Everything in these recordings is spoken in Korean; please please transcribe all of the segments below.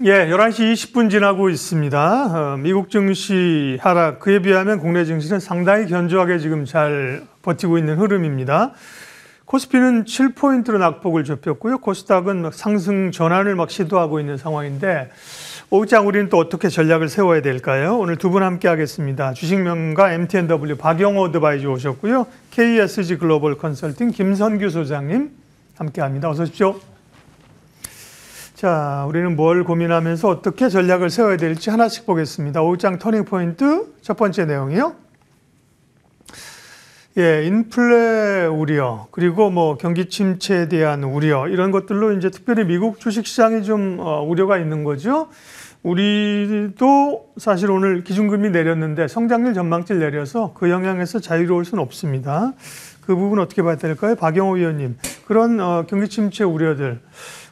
예, 11시 20분 지나고 있습니다. 미국 증시 하락, 그에 비하면 국내 증시는 상당히 견조하게 지금 잘 버티고 있는 흐름입니다. 코스피는 7포인트로 낙폭을 좁혔고요. 코스닥은 상승 전환을 시도하고 있는 상황인데, 오장 우리는 또 어떻게 전략을 세워야 될까요? 오늘 두 분 함께 하겠습니다. 주식명가 MTNW 박영호 어드바이저 오셨고요. KSG 글로벌 컨설팅 김선규 소장님 함께 합니다. 어서 오십시오. 자, 우리는 뭘 고민하면서 어떻게 전략을 세워야 될지 하나씩 보겠습니다. 오장 터닝 포인트 첫 번째 내용이요. 예, 인플레 우려, 그리고 경기 침체에 대한 우려, 이런 것들로 이제 특별히 미국 주식시장이 좀 우려가 있는 거죠. 우리도 사실 오늘 기준금리 내렸는데 성장률 전망치를 내려서 그 영향에서 자유로울 수는 없습니다. 그 부분 어떻게 봐야 될까요? 박영호 위원님, 그런 경기 침체 우려들,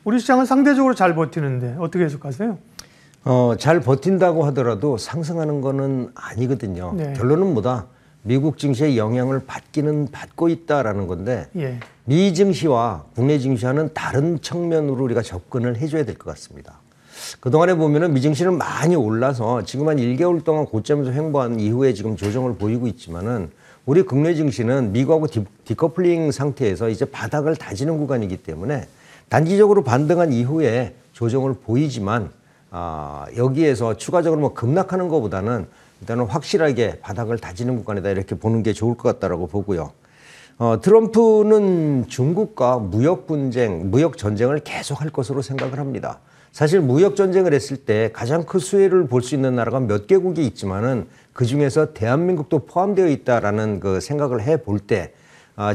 우리 시장은 상대적으로 잘 버티는데 어떻게 해석하세요? 잘 버틴다고 하더라도 상승하는 거는 아니거든요. 네. 결론은 뭐다? 미국 증시의 영향을 받기는 받고 있다라는 건데, 예. 미 증시와 국내 증시와는 다른 측면으로 우리가 접근을 해줘야 될 것 같습니다. 그동안에 보면은 미 증시는 많이 올라서 지금 한 1개월 동안 고점에서 횡보한 이후에 지금 조정을 보이고 있지만은, 우리 국내 증시는 미국하고 디커플링 상태에서 이제 바닥을 다지는 구간이기 때문에 단기적으로 반등한 이후에 조정을 보이지만, 여기에서 추가적으로 급락하는 것보다는 일단은 확실하게 바닥을 다지는 구간이다, 이렇게 보는 게 좋을 것 같다라고 보고요. 트럼프는 중국과 무역 전쟁을 계속할 것으로 생각을 합니다. 사실 무역 전쟁을 했을 때 가장 큰 수혜를 볼 수 있는 나라가 몇 개국이 있지만은 그 중에서 대한민국도 포함되어 있다라는 그 생각을 해볼 때,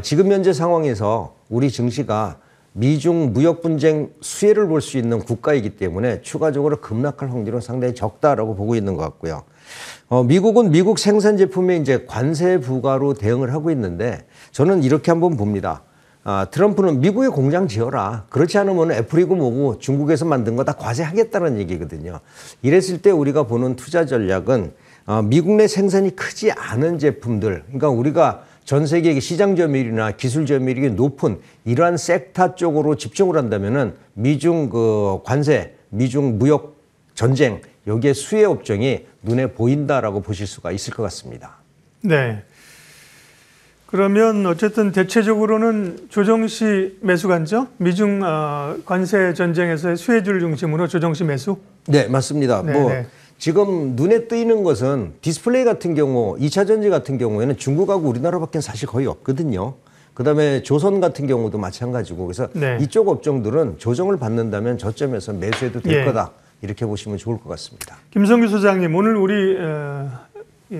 지금 현재 상황에서 우리 증시가 미중 무역 분쟁 수혜를 볼 수 있는 국가이기 때문에 추가적으로 급락할 확률은 상당히 적다라고 보고 있는 것 같고요. 미국은 미국 생산 제품에 이제 관세 부과로 대응을 하고 있는데, 저는 이렇게 한번 봅니다. 트럼프는 미국에 공장 지어라. 그렇지 않으면 애플이고 뭐고 중국에서 만든 거 다 과세하겠다는 얘기거든요. 이랬을 때 우리가 보는 투자 전략은 미국 내 생산이 크지 않은 제품들, 그러니까 우리가 전 세계 시장 점유율이나 기술 점유율이 높은 이러한 섹터 쪽으로 집중을 한다면은 미중 관세, 미중 무역 전쟁, 여기에 수혜 업종이 눈에 보인다라고 보실 수가 있을 것 같습니다. 네. 그러면 어쨌든 대체적으로는 조정시 매수 관점? 미중 관세 전쟁에서의 수혜주를 중심으로 조정시 매수? 네, 맞습니다. 네네. 지금 눈에 띄는 것은 디스플레이 같은 경우, 2차 전지 같은 경우에는 중국하고 우리나라밖에 사실 거의 없거든요. 그다음에 조선 같은 경우도 마찬가지고, 그래서 네. 이쪽 업종들은 조정을 받는다면 저점에서 매수해도 될 거다, 이렇게 보시면 좋을 것 같습니다. 김성규 소장님, 오늘 우리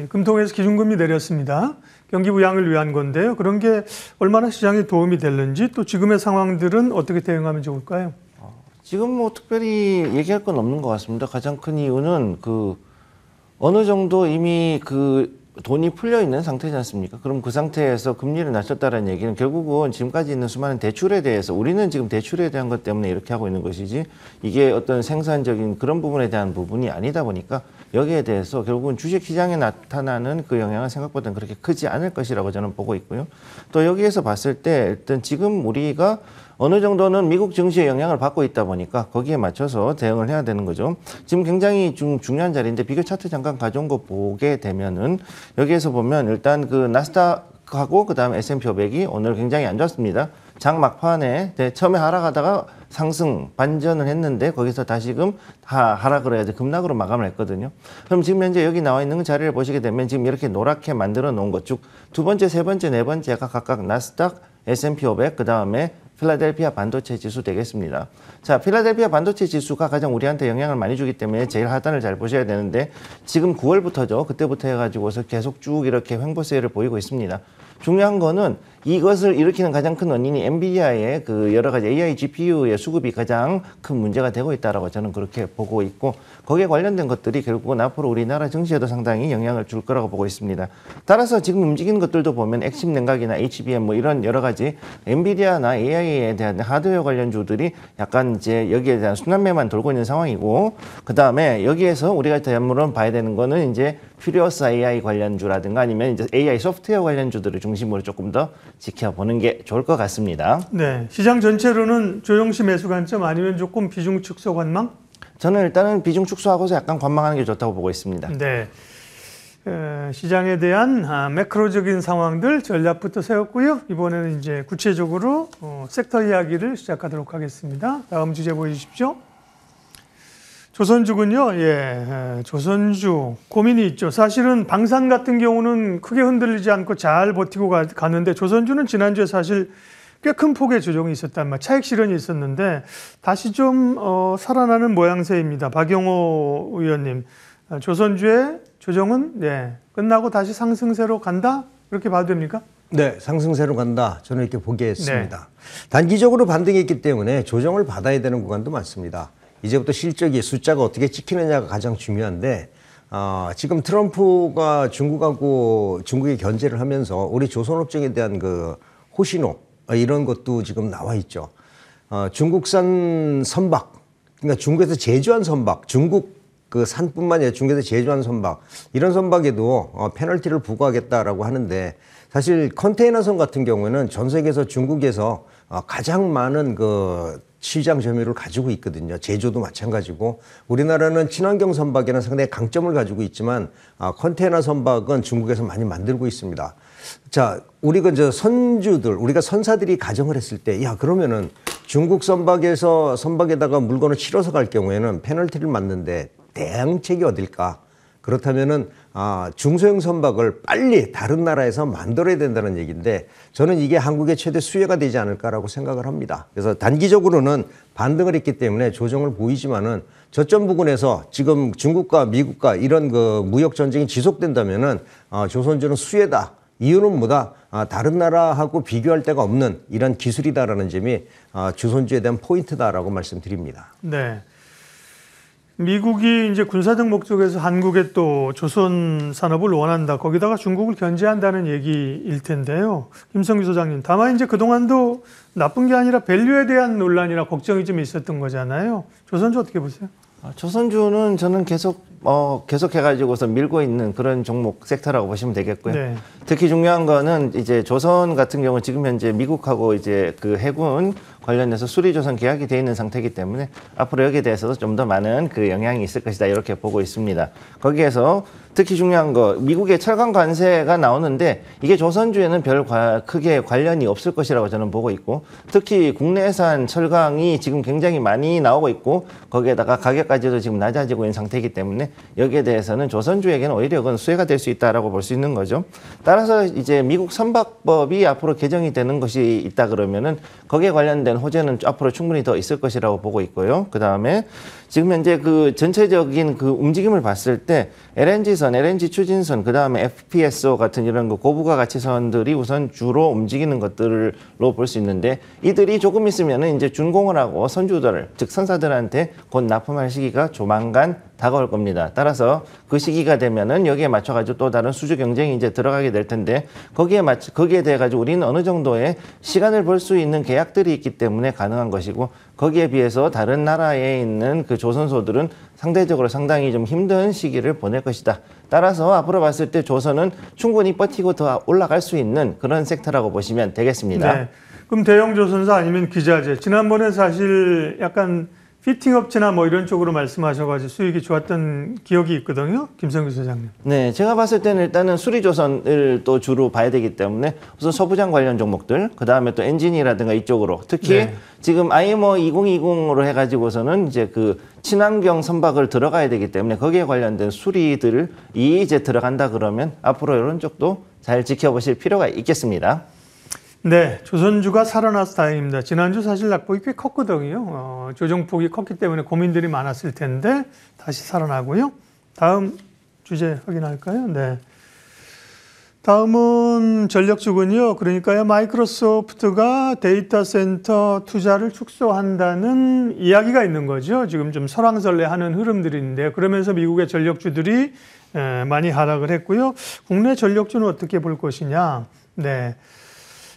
금통에서 기준금리 내렸습니다. 경기 부양을 위한 건데요. 그런 게 얼마나 시장에 도움이 될는지, 또 지금의 상황들은 어떻게 대응하면 좋을까요? 지금 특별히 얘기할 건 없는 것 같습니다. 가장 큰 이유는 어느 정도 이미 돈이 풀려 있는 상태지 않습니까? 그럼 그 상태에서 금리를 낮췄다는 얘기는 결국은 지금까지 있는 수많은 대출에 대해서, 우리는 지금 대출에 대한 것 때문에 이렇게 하고 있는 것이지, 이게 어떤 생산적인 그런 부분에 대한 부분이 아니다 보니까 여기에 대해서 결국은 주식시장에 나타나는 그 영향은 생각보다는 그렇게 크지 않을 것이라고 저는 보고 있고요. 또 여기에서 봤을 때 일단 지금 우리가 어느 정도는 미국 증시의 영향을 받고 있다 보니까 거기에 맞춰서 대응을 해야 되는 거죠. 지금 굉장히 중요한 자리인데, 비교 차트 잠깐 가져온 거 보게 되면은 여기에서 보면 일단 나스닥하고 그다음 S&P 500이 오늘 굉장히 안 좋습니다. 장 막판에 처음에 하락하다가 상승 반전을 했는데 거기서 다시금 하락을 해야지 급락으로 마감을 했거든요. 그럼 지금 현재 여기 나와 있는 자리를 보시게 되면 지금 이렇게 노랗게 만들어 놓은 것 중 두 번째, 세 번째, 네 번째가 각각 나스닥, S&P 500, 그 다음에 필라델피아 반도체 지수 되겠습니다. 자, 필라델피아 반도체 지수가 가장 우리한테 영향을 많이 주기 때문에 제일 하단을 잘 보셔야 되는데, 지금 9월부터죠. 그때부터 해가지고서 계속 쭉 이렇게 횡보세를 보이고 있습니다. 중요한 거는 이것을 일으키는 가장 큰 원인이 엔비디아의 여러 가지 AI GPU의 수급이 가장 큰 문제가 되고 있다라고 저는 그렇게 보고 있고, 거기에 관련된 것들이 결국은 앞으로 우리나라 증시에도 상당히 영향을 줄 거라고 보고 있습니다. 따라서 지금 움직이는 것들도 보면 액심 냉각이나 HBM 이런 여러 가지 엔비디아나 AI에 대한 하드웨어 관련주들이 약간 이제 여기에 대한 순환매만 돌고 있는 상황이고, 그 다음에 여기에서 우리가 대물론 봐야 되는 거는 이제 퓨리어스 AI 관련주라든가 아니면 이제 AI 소프트웨어 관련주들을 중심으로 조금 더 지켜보는 게 좋을 것 같습니다. 네, 시장 전체로는 조정시 매수 관점 아니면 조금 비중 축소 관망? 저는 일단은 비중 축소하고서 약간 관망하는 게 좋다고 보고 있습니다. 네. 시장에 대한 매크로적인 상황들 전략부터 세웠고요. 이번에는 이제 구체적으로 섹터 이야기를 시작하도록 하겠습니다. 다음 주제 보여주십시오. 조선주군요. 조선주 고민이 있죠. 사실은 방산 같은 경우는 크게 흔들리지 않고 잘 버티고 가는데 조선주는 지난주에 사실 꽤 큰 폭의 조정이 있었단 말이에요. 차익 실현이 있었는데 다시 좀 살아나는 모양새입니다. 박영호 의원님, 조선주의 조정은 끝나고 다시 상승세로 간다? 이렇게 봐도 됩니까? 네, 상승세로 간다. 저는 이렇게 보겠습니다. 네. 단기적으로 반등이 있기 때문에 조정을 받아야 되는 구간도 많습니다. 이제부터 실적이 숫자가 어떻게 찍히느냐가 가장 중요한데 지금 트럼프가 중국의 견제를 하면서 우리 조선업종에 대한 그 호신호 이런 것도 지금 나와 있죠. 중국산 선박, 그러니까 중국에서 제조한 선박, 중국 그 산뿐만 아니라 중국에서 제조한 선박, 이런 선박에도 페널티를 부과하겠다라고 하는데 사실 컨테이너선 같은 경우에는 전 세계에서 중국에서 가장 많은 그 시장 점유율을 가지고 있거든요. 제조도 마찬가지고 우리나라는 친환경 선박에는 상당히 강점을 가지고 있지만 컨테이너 선박은 중국에서 많이 만들고 있습니다. 자, 우리가 우리가 선사들이 가정을 했을 때, 그러면은 중국 선박에다가 물건을 실어서 갈 경우에는 페널티를 맞는데 대응책이 어딜까? 그렇다면은 중소형 선박을 빨리 다른 나라에서 만들어야 된다는 얘기인데 저는 이게 한국의 최대 수혜가 되지 않을까라고 생각을 합니다. 그래서 단기적으로는 반등을 했기 때문에 조정을 보이지만은 저점 부근에서 지금 중국과 미국과 이런 그 무역 전쟁이 지속된다면은 조선주는 수혜다. 이유는 뭐다? 다른 나라하고 비교할 데가 없는 이런 기술이다라는 점이 조선주에 대한 포인트다라고 말씀드립니다. 네. 미국이 이제 군사적 목적에서 한국에 또 조선 산업을 원한다. 거기다가 중국을 견제한다는 얘기일 텐데요. 김성규 소장님, 다만 이제 그동안도 나쁜 게 아니라 밸류에 대한 논란이나 걱정이 좀 있었던 거잖아요. 조선주 어떻게 보세요? 조선주는 저는 계속해가지고서 밀고 있는 그런 종목 섹터라고 보시면 되겠고요. 네. 특히 중요한 거는 이제 조선 같은 경우 지금 현재 미국하고 이제 그 해군 관련해서 수리조선 계약이 돼 있는 상태이기 때문에 앞으로 여기에 대해서도 좀 더 많은 그 영향이 있을 것이다 이렇게 보고 있습니다. 거기에서 특히 중요한 거 미국의 철강 관세가 나오는데 이게 조선주에는 크게 관련이 없을 것이라고 저는 보고 있고 특히 국내산 철강이 지금 굉장히 많이 나오고 있고 거기에다가 가격까지도 지금 낮아지고 있는 상태이기 때문에 여기에 대해서는 조선주에게는 오히려 그건 수혜가 될 수 있다라고 볼 수 있는 거죠. 따라서 이제 미국 선박법이 앞으로 개정이 되는 것이 있다 그러면은 거기에 관련된 호재는 앞으로 충분히 더 있을 것이라고 보고 있고요. 그 다음에 지금 현재 그 전체적인 그 움직임을 봤을 때 LNG선, LNG 추진선, 그 다음에 FPSO 같은 이런 그 고부가 가치선들이 우선 주로 움직이는 것들로 볼 수 있는데 이들이 조금 있으면은 이제 준공을 하고 선주들, 즉 선사들한테 곧 납품할 시기가 조만간 다가올 겁니다. 따라서 그 시기가 되면은 여기에 맞춰가지고 또 다른 수주 경쟁이 이제 들어가게 될 텐데 거기에 대해 가지고 우리는 어느 정도의 시간을 벌 수 있는 계약들이 있기 때문에 가능한 것이고 거기에 비해서 다른 나라에 있는 그 조선소들은 상대적으로 상당히 좀 힘든 시기를 보낼 것이다. 따라서 앞으로 봤을 때 조선은 충분히 버티고 더 올라갈 수 있는 그런 섹터라고 보시면 되겠습니다. 네. 그럼 대형 조선사 아니면 기자재. 지난번에 사실 약간 피팅 업체나 뭐 이런 쪽으로 말씀하셔가지고 수익이 좋았던 기억이 있거든요. 김성규 소장님. 네, 제가 봤을 때는 일단은 수리조선을 또 주로 봐야 되기 때문에 우선 서부장 관련 종목들, 그 다음에 또 엔진이라든가 이쪽으로 특히 네. 지금 IMO 2020으로 해가지고서는 이제 그 친환경 선박을 들어가야 되기 때문에 거기에 관련된 수리들이 이제 들어간다 그러면 앞으로 이런 쪽도 잘 지켜보실 필요가 있겠습니다. 네, 조선주가 살아나서 다행입니다. 지난주 사실 낙폭이 꽤 컸거든요. 조정폭이 컸기 때문에 고민들이 많았을 텐데 다시 살아나고요. 다음 주제 확인할까요? 네. 다음은 전력주군요. 그러니까요, 마이크로소프트가 데이터 센터 투자를 축소한다는 이야기가 있는 거죠. 지금 좀 설왕설래하는 흐름들이 있는데요. 그러면서 미국의 전력주들이 많이 하락을 했고요. 국내 전력주는 어떻게 볼 것이냐. 네.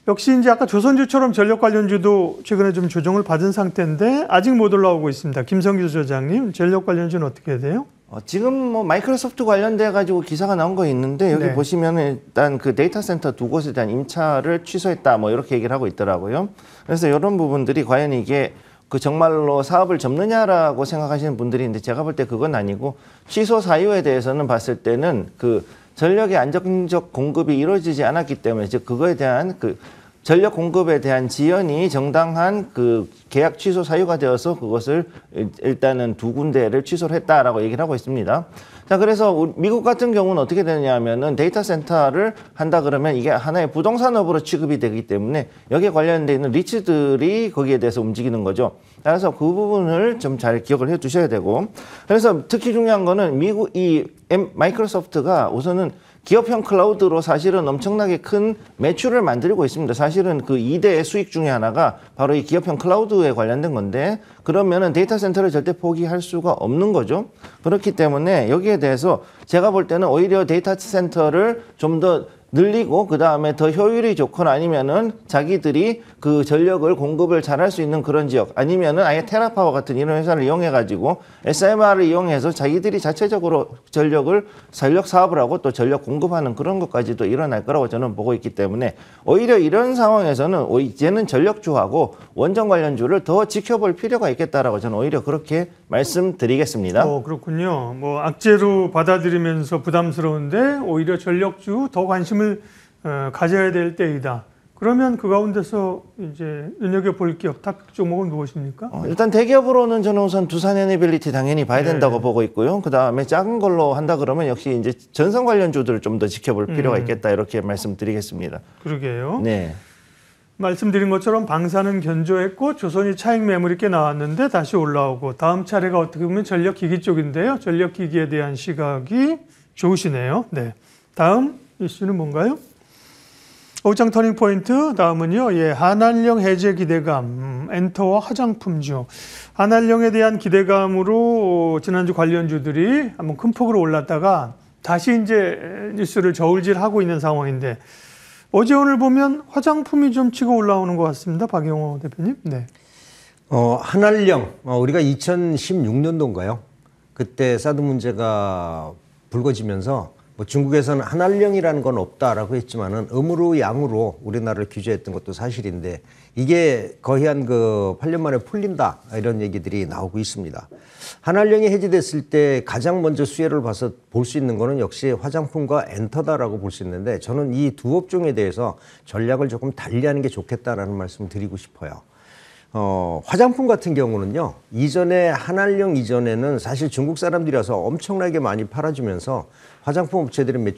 역시 이제 아까 조선주처럼 전력 관련주도 최근에 좀 조정을 받은 상태인데 아직 못 올라오고 있습니다. 김성규 소장님, 전력 관련주는 어떻게 해야 돼요? 지금 뭐 마이크로소프트 관련돼 가지고 기사가 나온 거 있는데 여기 네. 보시면은 일단 그 데이터 센터 두 곳에 대한 임차를 취소했다 뭐 이렇게 얘기를 하고 있더라고요. 그래서 이런 부분들이 과연 이게 그 정말로 사업을 접느냐라고 생각하시는 분들이 있는데 제가 볼 때 그건 아니고 취소 사유에 대해서는 봤을 때는 그 전력의 안정적 공급이 이루어지지 않았기 때문에 즉 그거에 대한 그 전력 공급에 대한 지연이 정당한 그 계약 취소 사유가 되어서 그것을 일단은 두 군데를 취소를 했다라고 얘기를 하고 있습니다. 자, 그래서 미국 같은 경우는 어떻게 되느냐 하면은 데이터 센터를 한다 그러면 이게 하나의 부동산업으로 취급이 되기 때문에 여기에 관련되어 있는 리츠들이 거기에 대해서 움직이는 거죠. 따라서 그 부분을 좀 잘 기억을 해 두셔야 되고. 그래서 특히 중요한 거는 마이크로소프트가 우선은 기업형 클라우드로 사실은 엄청나게 큰 매출을 만들고 있습니다. 사실은 그 2대의 수익 중에 하나가 바로 이 기업형 클라우드에 관련된 건데 그러면은 데이터 센터를 절대 포기할 수가 없는 거죠. 그렇기 때문에 여기에 대해서 제가 볼 때는 오히려 데이터 센터를 좀 더 늘리고 그 다음에 더 효율이 좋거나 아니면은 자기들이 그 전력을 공급을 잘할 수 있는 그런 지역 아니면은 아예 테라파워 같은 이런 회사를 이용해 가지고 SMR을 이용해서 자기들이 자체적으로 전력 사업을 하고 또 전력 공급하는 그런 것까지도 일어날 거라고 저는 보고 있기 때문에 오히려 이런 상황에서는 이제는 전력주하고 원전 관련주를 더 지켜볼 필요가 있겠다라고 저는 오히려 그렇게 말씀드리겠습니다. 그렇군요. 뭐 악재로 받아들이면서 부담스러운데 오히려 전력주 더 관심을 가져야 될 때이다. 그러면 그 가운데서 이제 눈여겨볼 기업 탑픽 종목은 무엇입니까? 일단 대기업으로는 저는 우선 두산 에너빌리티 당연히 봐야 된다고 보고 있고요. 그 다음에 작은 걸로 한다 그러면 역시 이제 전선 관련주들을 좀 더 지켜볼 필요가 있겠다 이렇게 말씀드리겠습니다. 그러게요. 네. 말씀드린 것처럼 방사는 견조했고 조선이 차익 매물이 꽤 나왔는데 다시 올라오고 다음 차례가 어떻게 보면 전력기기 쪽인데요. 전력기기에 대한 시각이 좋으시네요. 네. 다음 이슈는 뭔가요? 오장 터닝 포인트 다음은요. 한한령 해제 기대감 엔터와 화장품주. 한한령에 대한 기대감으로 지난주 관련주들이 한번 큰 폭으로 올랐다가 다시 이제 뉴스를 저울질하고 있는 상황인데 어제 오늘 보면 화장품이 좀 치고 올라오는 것 같습니다. 박영호 대표님. 네. 한한령 우리가 2016년도인가요? 그때 사드 문제가 불거지면서 뭐 중국에서는 한한령이라는 건 없다라고 했지만은 음으로 양으로 우리나라를 규제했던 것도 사실인데 이게 거의 한 8년 만에 풀린다 이런 얘기들이 나오고 있습니다. 한한령이 해제됐을 때 가장 먼저 수혜를 봐서 볼 수 있는 거는 역시 화장품과 엔터다라고 볼 수 있는데 저는 이 두 업종에 대해서 전략을 조금 달리하는 게 좋겠다라는 말씀을 드리고 싶어요. 화장품 같은 경우는요, 이전에 한한령 이전에는 사실 중국 사람들이라서 엄청나게 많이 팔아주면서 화장품 업체들의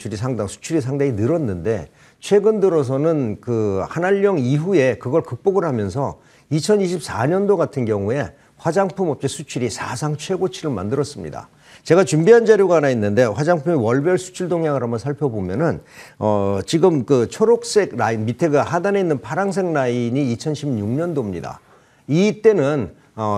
수출이 상당히 늘었는데 최근 들어서는 그 한한령 이후에 그걸 극복을 하면서 2024년도 같은 경우에 화장품 업체 수출이 사상 최고치를 만들었습니다. 제가 준비한 자료가 하나 있는데 화장품의 월별 수출 동향을 한번 살펴보면은 지금 그 초록색 라인 밑에 그 하단에 있는 파란색 라인이 2016년도입니다. 이때는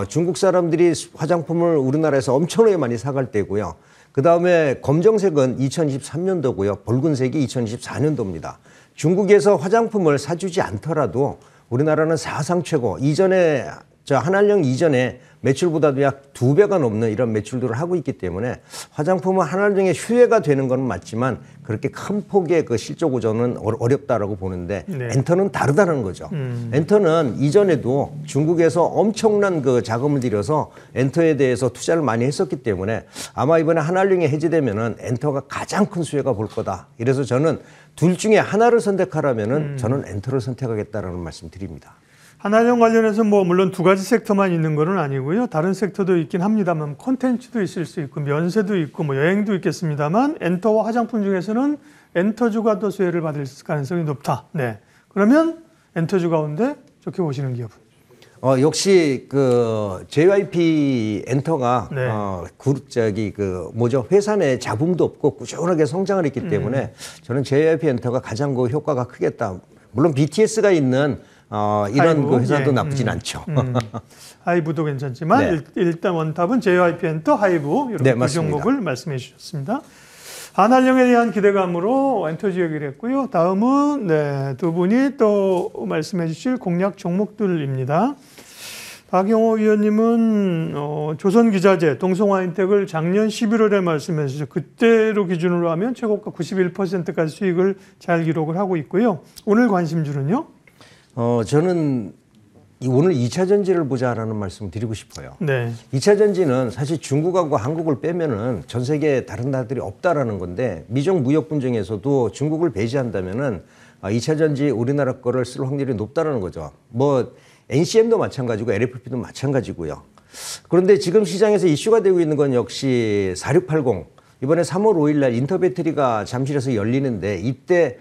중국 사람들이 화장품을 우리나라에서 엄청나게 많이 사갈 때고요. 그 다음에 검정색은 2023년도고요. 붉은색이 2024년도입니다. 중국에서 화장품을 사주지 않더라도 우리나라는 사상 최고, 이전에 한한령 이전에 매출보다도 약 2배가 넘는 이런 매출들을 하고 있기 때문에 화장품은 한한령의 휴해가 되는 건 맞지만 그렇게 큰 폭의 그 실적 우전은 어렵다라고 보는데 네. 엔터는 다르다는 거죠. 엔터는 이전에도 중국에서 엄청난 그 자금을 들여서 엔터에 대해서 투자를 많이 했었기 때문에 아마 이번에 한한령이 해제되면은 엔터가 가장 큰 수혜가 볼 거다. 이래서 저는 둘 중에 하나를 선택하라면은 저는 엔터를 선택하겠다라는 말씀 드립니다. 한한령 관련해서 뭐 물론 두 가지 섹터만 있는 건 아니고요. 다른 섹터도 있긴 합니다만 콘텐츠도 있을 수 있고 면세도 있고 뭐 여행도 있겠습니다만 엔터와 화장품 중에서는 엔터주가 더 수혜를 받을 가능성이 높다. 네. 그러면 엔터주 가운데 좋게 보시는 기업은? 역시 그 JYP 엔터가 네. 회사 내 잡음도 없고 꾸준하게 성장을 했기 때문에 저는 JYP 엔터가 가장 그 효과가 크겠다. 물론 BTS가 있는 이런 하이브, 그 회사도 예. 나쁘진 않죠. 하이브도 괜찮지만 네. 일단 원탑은 JYP 엔터, 하이브 이렇게 네, 두 맞습니다. 종목을 말씀해 주셨습니다. 한한령에 대한 기대감으로 엔터주 얘기를 했고요. 다음은 두 분이 또 말씀해 주실 공략 종목들입니다. 박영호 위원님은 조선기자재, 동성화인텍을 작년 11월에 말씀해 주셨죠. 그때로 기준으로 하면 최고가 91%까지 수익을 잘 기록을 하고 있고요. 오늘 관심주는요? 저는 오늘 2차 전지를 보자라는 말씀을 드리고 싶어요. 네. 2차 전지는 사실 중국하고 한국을 빼면은 전 세계 다른 나라들이 없다라는 건데 미중 무역 분쟁에서도 중국을 배제한다면은 2차 전지 우리나라 거를 쓸 확률이 높다라는 거죠. 뭐 NCM도 마찬가지고 LFP도 마찬가지고요. 그런데 지금 시장에서 이슈가 되고 있는 건 역시 4680 이번에 3월 5일 날 인터배터리가 잠실에서 열리는데 이때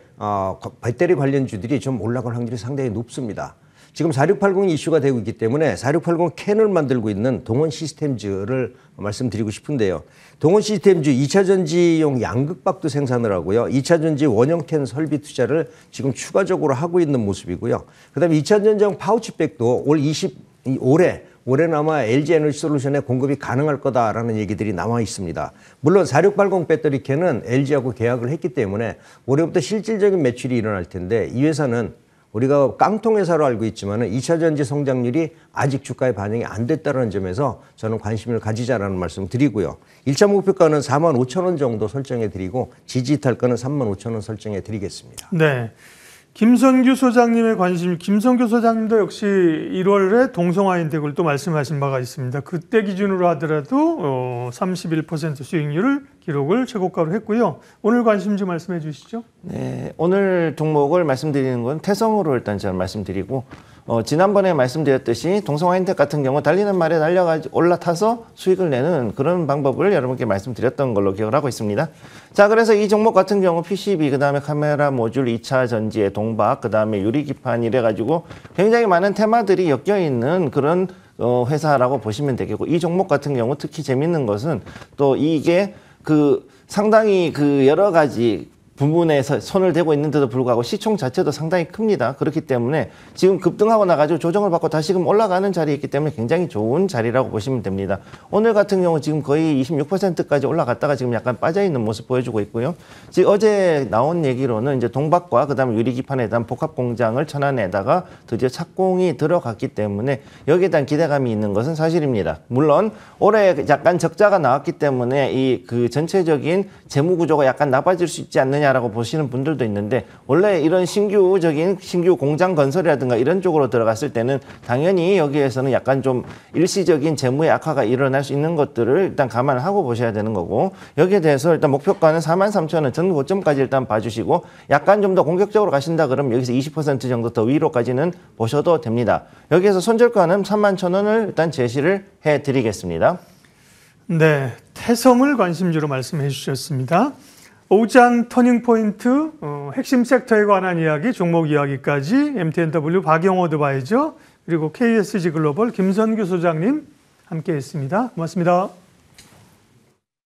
배터리 관련주들이 좀 올라갈 확률이 상당히 높습니다. 지금 4680 이슈가 되고 있기 때문에 4680 캔을 만들고 있는 동원 시스템즈를 말씀드리고 싶은데요. 동원 시스템즈 2차 전지용 양극박도 생산을 하고요. 2차 전지 원형 캔 설비 투자를 지금 추가적으로 하고 있는 모습이고요. 그다음에 2차 전지용 파우치백도 올해나마 LG 에너지 솔루션의 공급이 가능할 거다라는 얘기들이 나와 있습니다. 물론 4680 배터리 캔은 LG하고 계약을 했기 때문에 올해부터 실질적인 매출이 일어날 텐데 이 회사는 우리가 깡통 회사로 알고 있지만은 2차 전지 성장률이 아직 주가에 반영이 안 됐다는 점에서 저는 관심을 가지자라는 말씀 드리고요. 1차 목표가는 45,000원 정도 설정해 드리고 지지탈가는 35,000원 설정해 드리겠습니다. 네. 김선규 소장님의 관심, 김선규 소장님도 역시 1월에 동성화인텍을 또 말씀하신 바가 있습니다. 그때 기준으로 하더라도 31% 수익률을 기록을 최고가로 했고요. 오늘 관심주 말씀해 주시죠. 네, 오늘 종목을 말씀드리는 건 태성으로 일단 저는 말씀드리고 지난번에 말씀드렸듯이 동성화인텍 같은 경우 달리는 말에 달려가지고 올라타서 수익을 내는 그런 방법을 여러분께 말씀드렸던 걸로 기억을 하고 있습니다. 자, 그래서 이 종목 같은 경우 PCB, 그 다음에 카메라 모듈, 2차 전지의 동박, 그 다음에 유리기판 이래가지고 굉장히 많은 테마들이 엮여있는 그런 회사라고 보시면 되겠고, 이 종목 같은 경우 특히 재밌는 것은 또 이게 상당히 여러 가지 부분에서 손을 대고 있는데도 불구하고 시총 자체도 상당히 큽니다. 그렇기 때문에 지금 급등하고 나가지고 조정을 받고 다시금 올라가는 자리에 있기 때문에 굉장히 좋은 자리라고 보시면 됩니다. 오늘 같은 경우 지금 거의 26%까지 올라갔다가 지금 약간 빠져있는 모습 보여주고 있고요. 지금 어제 나온 얘기로는 이제 동박과 그다음에 유리기판에 대한 복합 공장을 천안에다가 드디어 착공이 들어갔기 때문에 여기에 대한 기대감이 있는 것은 사실입니다. 물론 올해 약간 적자가 나왔기 때문에 이 전체적인 재무 구조가 약간 나빠질 수 있지 않느냐 라고 보시는 분들도 있는데, 원래 이런 신규 공장 건설이라든가 이런 쪽으로 들어갔을 때는 당연히 여기에서는 약간 좀 일시적인 재무의 악화가 일어날 수 있는 것들을 일단 감안하고 보셔야 되는 거고, 여기에 대해서 일단 목표가는 43,000원 전 고점까지 일단 봐주시고, 약간 좀 더 공격적으로 가신다 그러면 여기서 20% 정도 더 위로까지는 보셔도 됩니다. 여기에서 손절가는 31,000원을 일단 제시를 해드리겠습니다. 네, 태성을 관심주로 말씀해 주셨습니다. 오장 터닝포인트 핵심 섹터에 관한 이야기, 종목 이야기까지 MTNW 박영호 어드바이저 그리고 KSG 글로벌 김선규 소장님 함께했습니다. 고맙습니다.